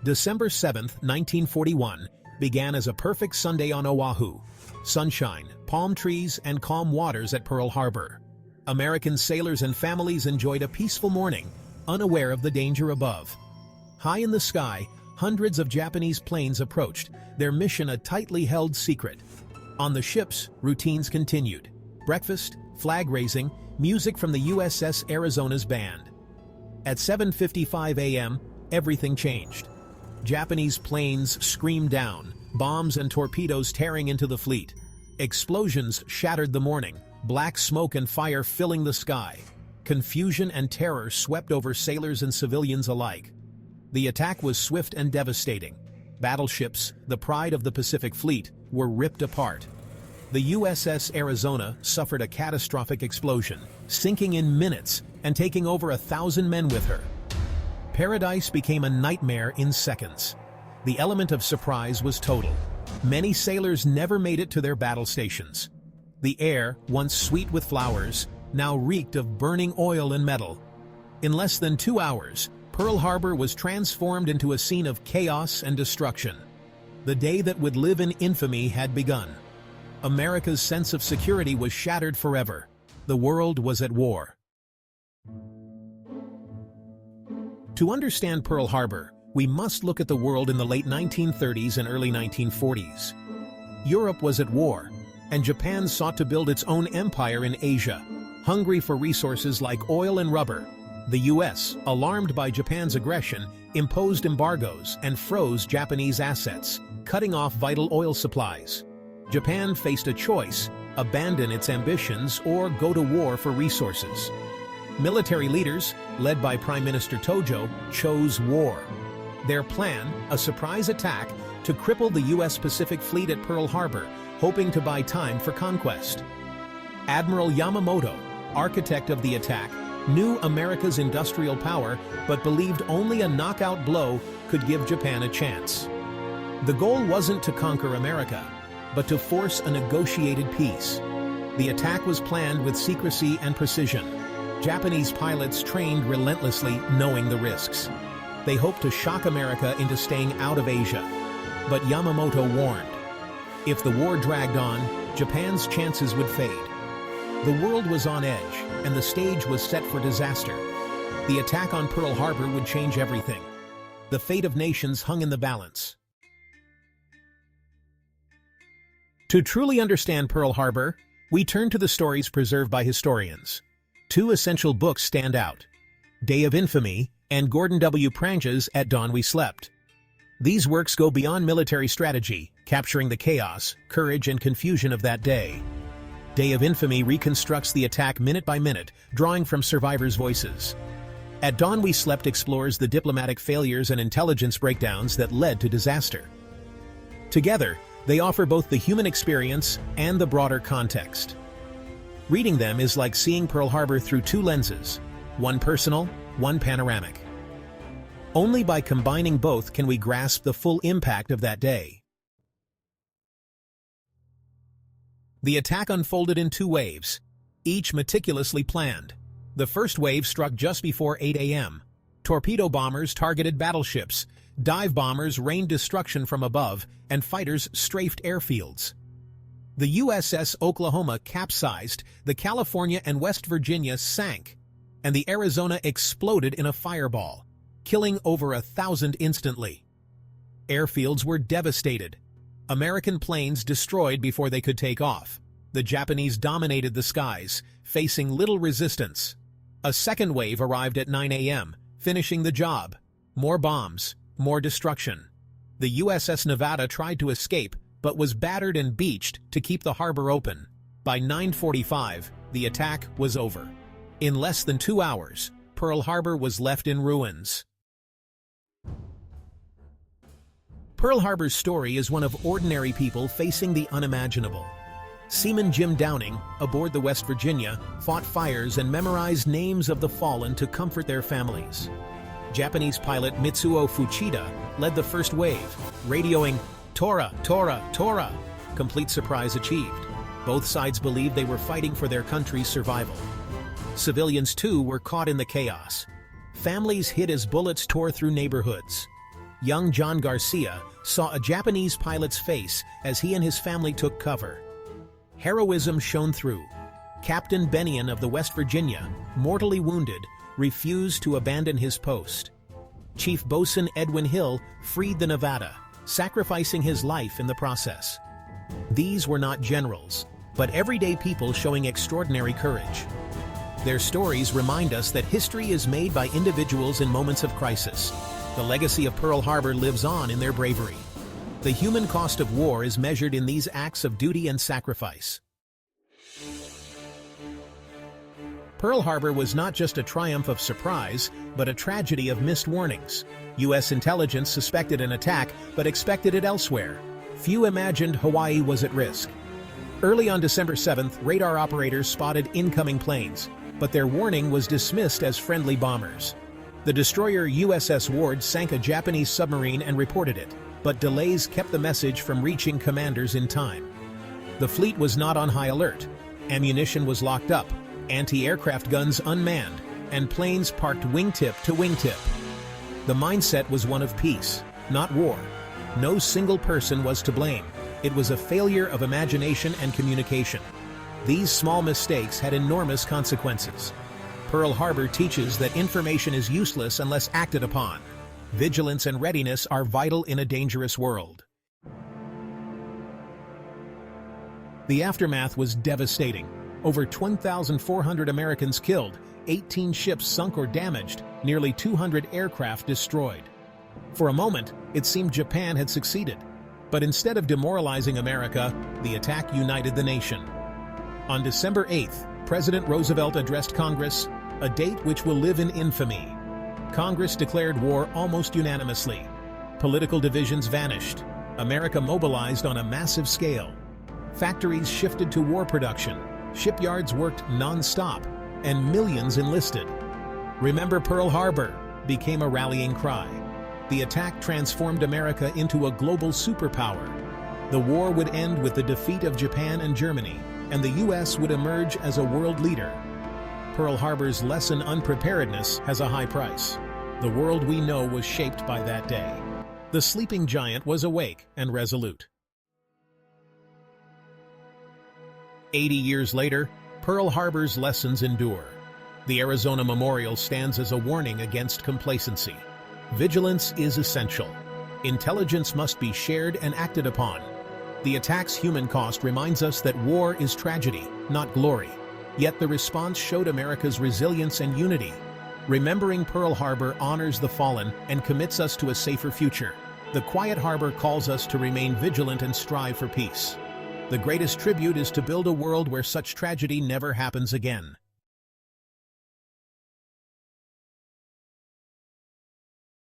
December 7, 1941, began as a perfect Sunday on Oahu. Sunshine, palm trees, and calm waters at Pearl Harbor. American sailors and families enjoyed a peaceful morning, unaware of the danger above. High in the sky, hundreds of Japanese planes approached, their mission a tightly held secret. On the ships, routines continued. Breakfast, flag raising, music from the USS Arizona's band. At 7:55 a.m., everything changed. Japanese planes screamed down, bombs and torpedoes tearing into the fleet. Explosions shattered the morning, black smoke and fire filling the sky. Confusion and terror swept over sailors and civilians alike. The attack was swift and devastating. Battleships, the pride of the Pacific Fleet, were ripped apart. The USS Arizona suffered a catastrophic explosion, sinking in minutes and taking over 1,000 men with her. Paradise became a nightmare in seconds. The element of surprise was total. Many sailors never made it to their battle stations. The air, once sweet with flowers, now reeked of burning oil and metal. In less than 2 hours, Pearl Harbor was transformed into a scene of chaos and destruction. The day that would live in infamy had begun. America's sense of security was shattered forever. The world was at war. To understand Pearl Harbor, we must look at the world in the late 1930s and early 1940s. Europe was at war, and Japan sought to build its own empire in Asia, hungry for resources like oil and rubber. The US, alarmed by Japan's aggression, imposed embargoes and froze Japanese assets, cutting off vital oil supplies. Japan faced a choice: abandon its ambitions or go to war for resources. Military leaders, led by Prime Minister Tojo, chose war. Their plan, a surprise attack to cripple the U.S. Pacific Fleet at Pearl Harbor, hoping to buy time for conquest. Admiral Yamamoto, architect of the attack, knew America's industrial power but believed only a knockout blow could give Japan a chance. The goal wasn't to conquer America, but to force a negotiated peace. The attack was planned with secrecy and precision. Japanese pilots trained relentlessly, knowing the risks. They hoped to shock America into staying out of Asia. But Yamamoto warned, if the war dragged on, Japan's chances would fade. The world was on edge, and the stage was set for disaster. The attack on Pearl Harbor would change everything. The fate of nations hung in the balance. To truly understand Pearl Harbor, we turn to the stories preserved by historians. Two essential books stand out: Day of Infamy and Gordon W. Prange's At Dawn We Slept. These works go beyond military strategy, capturing the chaos, courage, and confusion of that day. Day of Infamy reconstructs the attack minute by minute, drawing from survivors' voices. At Dawn We Slept explores the diplomatic failures and intelligence breakdowns that led to disaster. Together, they offer both the human experience and the broader context. Reading them is like seeing Pearl Harbor through two lenses, one personal, one panoramic. Only by combining both can we grasp the full impact of that day. The attack unfolded in two waves, each meticulously planned. The first wave struck just before 8 a.m. Torpedo bombers targeted battleships, dive bombers rained destruction from above, and fighters strafed airfields. The USS Oklahoma capsized, the California and West Virginia sank, and the Arizona exploded in a fireball, killing over 1,000 instantly. Airfields were devastated. American planes destroyed before they could take off. The Japanese dominated the skies, facing little resistance. A second wave arrived at 9 a.m., finishing the job. More bombs, more destruction. The USS Nevada tried to escape, but was battered and beached to keep the harbor open. By 9:45, the attack was over. In less than 2 hours, Pearl Harbor was left in ruins. Pearl Harbor's story is one of ordinary people facing the unimaginable. Seaman Jim Downing, aboard the West Virginia, fought fires and memorized names of the fallen to comfort their families. Japanese pilot Mitsuo Fuchida led the first wave, radioing, "Tora, Tora, Tora!" Complete surprise achieved. Both sides believed they were fighting for their country's survival. Civilians, too, were caught in the chaos. Families hid as bullets tore through neighborhoods. young John Garcia saw a Japanese pilot's face as he and his family took cover. Heroism shone through. Captain Bennion of the West Virginia, mortally wounded, refused to abandon his post. Chief Bosun Edwin Hill freed the Nevada, sacrificing his life in the process. These were not generals, but everyday people showing extraordinary courage. Their stories remind us that history is made by individuals in moments of crisis. The legacy of Pearl Harbor lives on in their bravery. The human cost of war is measured in these acts of duty and sacrifice. Pearl Harbor was not just a triumph of surprise, but a tragedy of missed warnings. U.S. intelligence suspected an attack, but expected it elsewhere. Few imagined Hawaii was at risk. Early on December 7th, radar operators spotted incoming planes, but their warning was dismissed as friendly bombers. The destroyer USS Ward sank a Japanese submarine and reported it, but delays kept the message from reaching commanders in time. The fleet was not on high alert. Ammunition was locked up, anti-aircraft guns unmanned, and planes parked wingtip to wingtip. The mindset was one of peace, not war. No single person was to blame. It was a failure of imagination and communication. These small mistakes had enormous consequences. Pearl Harbor teaches that information is useless unless acted upon. Vigilance and readiness are vital in a dangerous world. The aftermath was devastating. Over 1,400 Americans killed, 18 ships sunk or damaged, nearly 200 aircraft destroyed. For a moment, it seemed Japan had succeeded. But instead of demoralizing America, the attack united the nation. On December 8th, President Roosevelt addressed Congress, a date which will live in infamy. Congress declared war almost unanimously. Political divisions vanished. America mobilized on a massive scale. Factories shifted to war production. Shipyards worked non-stop, and millions enlisted. "Remember Pearl Harbor" became a rallying cry. The attack transformed America into a global superpower. The war would end with the defeat of Japan and Germany, and the U.S. would emerge as a world leader. Pearl Harbor's lesson unpreparedness has a high price. The world we know was shaped by that day. The sleeping giant was awake and resolute. 80 years later, Pearl Harbor's lessons endure. The Arizona Memorial stands as a warning against complacency. Vigilance is essential. Intelligence must be shared and acted upon. The attack's human cost reminds us that war is tragedy, not glory. Yet the response showed America's resilience and unity. Remembering Pearl Harbor honors the fallen and commits us to a safer future. The quiet harbor calls us to remain vigilant and strive for peace. The greatest tribute is to build a world where such tragedy never happens again.